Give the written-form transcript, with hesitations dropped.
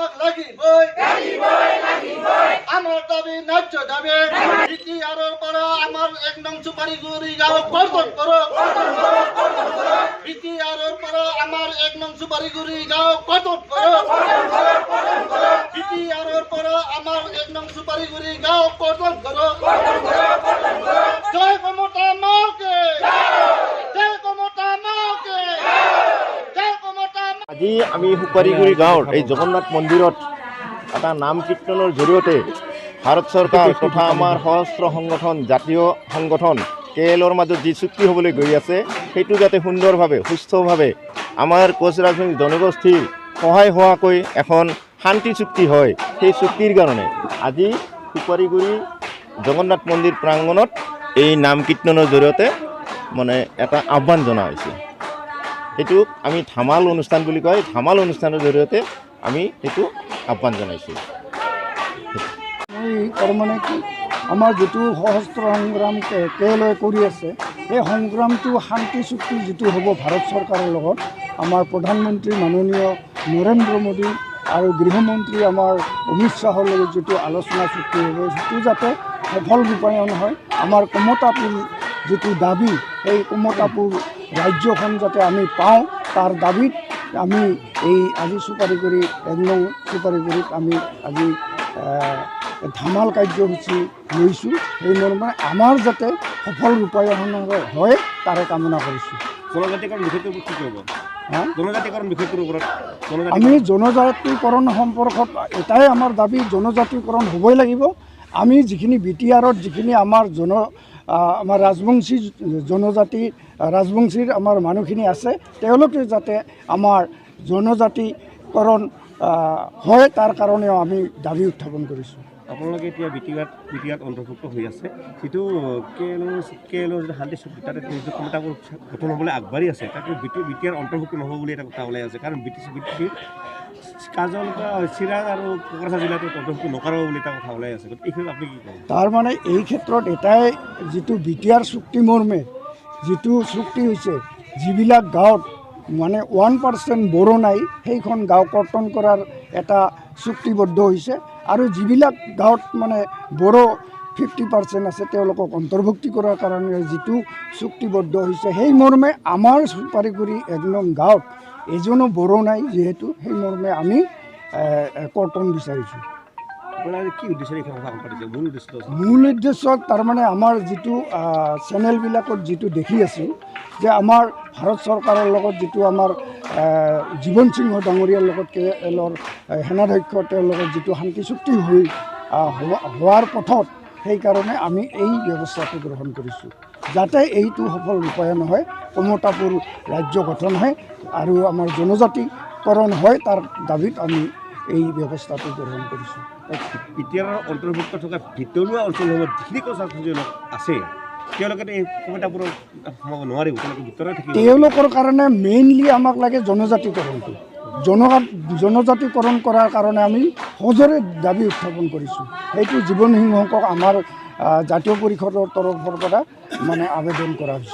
আমাক লাগিবই আমাৰ দাবি ন্যায্য দাবি বিটিআৰেৰ পৰা আমাৰ 1 নং সুপাৰিগুড়ি গাঁও কৰ্তন কৰো বিটিআৰেৰ পৰা আমাৰ 1 নং সুপাৰিগুড়ি গাঁও কৰ্তন কৰো বিটিআৰেৰ পৰা আমার 1 নং সুপারিগুড়ি গাঁও কর্তন করো জয় মমতা মাকে জয় মমতা মাকে জয় মমতা। আজি আমি সুপারিগুড়ি গাঁৱৰ এই জগন্নাথ মন্দিৰত এটা নাম কীৰ্তনৰ জৰিয়তে ভাৰত চৰকাৰ তথা আমাৰ সশস্ত্ৰ সংগঠন জাতীয় সংগঠন KL-ৰ মাজত যি চুক্তি হ'বলৈ গৈ আছে সেইটো যাতে সুন্দৰভাৱে সুস্থভাৱে আমাৰ কোচ ৰাজনৈতিক জনগোষ্ঠীৰ সহায় হোৱাকৈ এখন শান্তি চুক্তি হয়। সেই চুক্তিৰ কাৰণে আজি সুপাৰিগুড়ি জগন্নাথ মন্দিৰ প্ৰাংগণত এই নাম কীৰ্তনৰ জৰিয়তে মানে এটা আহ্বান জনা হৈছে। সেইটো আমি ধামাল অনুষ্ঠান বুলি কয়, ধামাল অনুষ্ঠানৰ জৰিয়তে আমি সেইটো আহ্বান জনাইছোঁ। মানে কি আমাৰ যিটো সশস্ত্ৰ সংগ্ৰাম KL-এ কৰি আছে সেই সংগ্ৰামটো শান্তি চুক্তি যিটো হ'ব ভাৰত চৰকাৰৰ লগত আমাৰ প্ৰধানমন্ত্ৰী মাননীয় নৰেন্দ্ৰ মোদী আৰু গৃহমন্ত্ৰী আমাৰ অমিত শ্বাহৰ লগত যিটো আলোচনা চুক্তি হ'ব সেইটো যাতে সফল ৰূপায়ণ হয়। আমাৰ কমতাপুৰ যিটো দাবী সেই কমতাপুৰ ৰাজ্যখন যাতে আমি পাওঁ তাৰ দাবীত আমি এই আজি সুপাৰিগুড়ি 1 নং সুপাৰিগুড়িত আমি আজি ধামাল কাৰ্যসূচী লৈছোঁ। সেই মৰ্মে আমাৰ যাতে সফল ৰূপায়ণ হয় তাৰে কামনা কৰিছোঁ। জনজাতিকৰণ বিষয়টো কি ক'ব? জনজাতিকৰণ বিষয়টোৰ ওপৰত আমি জনজাতিকৰণ সম্পৰ্কত এটাই আমাৰ দাবী, জনজাতিকৰণ হ'বই লাগিব। আমি যিখিনি BTR-ত যিখিনি আমাৰ আমাৰ ৰাজবংশী জনজাতি ৰাজবংশীৰ আমাৰ মানুহখিনি আছে তেওঁলোকে যাতে আমাৰ জনজাতিকৰণ হয় তাৰ কাৰণেও আমি দাবী উত্থাপন কৰিছোঁ। আপোনালোকে এতিয়া BTR অন্তৰ্ভুক্ত হৈ আছে, যিটো KL-ৰ যিটো শান্তি চুক্তি তাতে নিজৰ ক্ষমতাবোৰ গঠন হ'বলৈ আগবাঢ়ি আছে, তাতে BTR অন্তৰ্ভুক্ত নহ'ব বুলি এটা কথা ওলাই আছে। কাৰণ BTR কাজল চিৰাং আৰু কোকৰাঝাৰ জিলাটো অন্তৰ্ভুক্ত নকৰাব বুলি এটা কথা ওলাই আছে। এই ক্ষেত্ৰত আপুনি কি ক'ব? তাৰমানে এই ক্ষেত্ৰত এটাই যিটো BTR চুক্তি মৰ্মে যিটো চুক্তি হৈছে যিবিলাক গাঁৱত মানে 1% বড়ো নাই সেইখন গাঁও কৰ্তন কৰাৰ এটা চুক্তিবদ্ধ হৈছে আৰু যিবিলাক গাঁৱত মানে বড়ো 50% আছে তেওঁলোকক অন্তৰ্ভুক্তি কৰাৰ কাৰণে যিটো চুক্তিবদ্ধ হৈছে সেই মৰ্মে আমাৰ সুপাৰিগুড়ি 1 নং গাঁৱত এজনো বড়ো নাই, যিহেতু সেই মৰ্মে আমি কৰ্তন বিচাৰিছোঁ। মূল উদ্দেশ্য তাৰমানে আমাৰ যিটো চেনেলবিলাকত যিটো দেখি আছোঁ যে আমাৰ ভাৰত চৰকাৰৰ লগত যিটো আমাৰ জীৱন সিংহ ডাঙৰীয়াৰ লগত KL-ৰ সেনাধ্যক্ষ তেওঁৰ লগত যিটো শান্তি চুক্তি হোৱাৰ পথত সেইকাৰণে আমি এই ব্যৱস্থাটো গ্ৰহণ কৰিছোঁ যাতে এইটো সফল ৰূপায়ণ হয়, কমতাপুৰ ৰাজ্য গঠন হয় আৰু আমাৰ জনজাতিকৰণ হয় তাৰ দাবীত আমি এই ব্যৱস্থাটো গ্ৰহণ কৰিছোঁ। BTR অন্তৰ্ভুক্ত থকা ভিতৰুৱা অঞ্চলসমূহত যিখিনি কৰ্মচাৰী আছে তেওঁলোকে এই কমতাপুৰত সোমাব নোৱাৰিব, তেওঁলোকৰ কাৰণে মেইনলি আমাক লাগে জনজাতিকৰণটো। জনজাতিকৰণ কৰাৰ কাৰণে আমি সজোৰে দাবী উত্থাপন কৰিছোঁ। সেইটো জীৱন সিংহক আমাৰ জাতীয় পৰিষদৰ তৰফৰ পৰা মানে আবেদন কৰা হৈছে।